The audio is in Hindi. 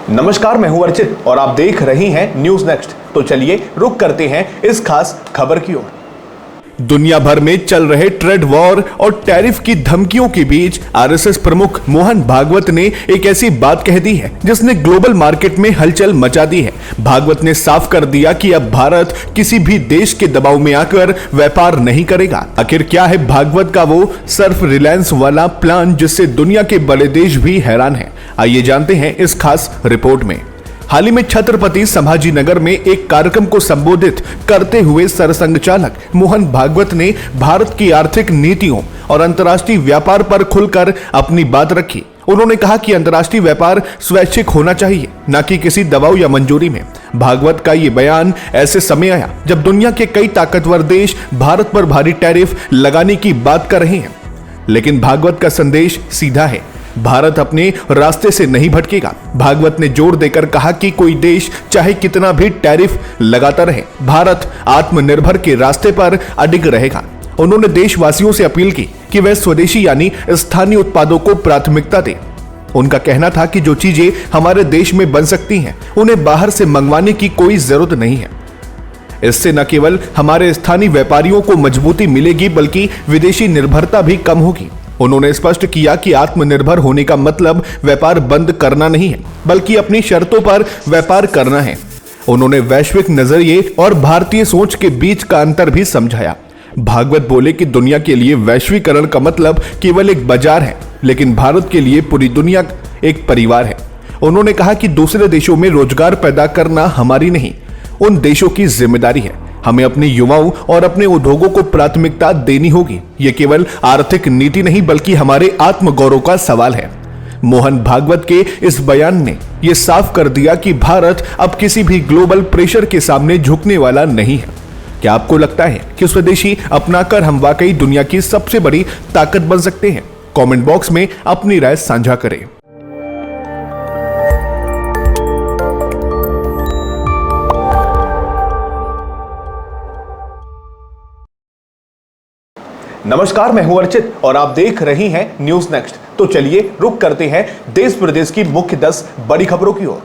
नमस्कार, मैं हूं अर्चित और आप देख रहे हैं न्यूज नेक्स्ट। तो चलिए रुक करते हैं इस खास खबर की ओर। दुनिया भर में चल रहे ट्रेड वॉर और टैरिफ की धमकियों के बीच आरएसएस प्रमुख मोहन भागवत ने एक ऐसी बात कह दी है जिसने ग्लोबल मार्केट में हलचल मचा दी है। भागवत ने साफ कर दिया कि अब भारत किसी भी देश के दबाव में आकर व्यापार नहीं करेगा। आखिर क्या है भागवत का वो सर्फ रिलायंस वाला प्लान जिससे दुनिया के बड़े देश भी हैरान हैं? आइए जानते हैं इस खास रिपोर्ट में। हाल ही में छत्रपति संभाजीनगर में एक कार्यक्रम को संबोधित करते हुए सरसंघचालक मोहन भागवत ने भारत की आर्थिक नीतियों और अंतर्राष्ट्रीय व्यापार पर खुलकर अपनी बात रखी। उन्होंने कहा कि अंतर्राष्ट्रीय व्यापार स्वैच्छिक होना चाहिए, न कि किसी दबाव या मंजूरी में। भागवत का ये बयान ऐसे समय आया जब दुनिया के कई ताकतवर देश भारत पर भारी टैरिफ लगाने की बात कर रहे हैं, लेकिन भागवत का संदेश सीधा है, भारत अपने रास्ते से नहीं भटकेगा। भागवत ने जोर देकर कहा कि कोई देश चाहे कितना भी टैरिफ लगाता रहे, भारत आत्मनिर्भर के रास्ते पर अडिग रहेगा। उन्होंने देशवासियों से अपील की कि वे स्वदेशी यानी स्थानीय उत्पादों को प्राथमिकता दें। उनका कहना था कि जो चीजें हमारे देश में बन सकती हैं, उन्हें बाहर से मंगवाने की कोई जरूरत नहीं है। इससे न केवल हमारे स्थानीय व्यापारियों को मजबूती मिलेगी बल्कि विदेशी निर्भरता भी कम होगी। उन्होंने स्पष्ट किया कि आत्मनिर्भर होने का मतलब व्यापार बंद करना नहीं है, बल्कि अपनी शर्तों पर व्यापार करना है। उन्होंने वैश्विक नजरिए और भारतीय सोच के बीच का अंतर भी समझाया। भागवत बोले कि दुनिया के लिए वैश्वीकरण का मतलब केवल एक बाजार है, लेकिन भारत के लिए पूरी दुनिया एक परिवार है। उन्होंने कहा कि दूसरे देशों में रोजगार पैदा करना हमारी नहीं, उन देशों की जिम्मेदारी है। हमें अपने युवाओं और अपने उद्योगों को प्राथमिकता देनी होगी। यह केवल आर्थिक नीति नहीं बल्कि हमारे आत्मगौरव का सवाल है। मोहन भागवत के इस बयान ने यह साफ कर दिया कि भारत अब किसी भी ग्लोबल प्रेशर के सामने झुकने वाला नहीं है। क्या आपको लगता है कि स्वदेशी अपनाकर हम वाकई दुनिया की सबसे बड़ी ताकत बन सकते हैं? कमेंट बॉक्स में अपनी राय साझा करें। नमस्कार, मैं हूं अर्चित और आप देख रहे हैं न्यूज नेक्स्ट। तो चलिए रुक करते हैं देश प्रदेश की मुख्य 10 बड़ी खबरों की ओर।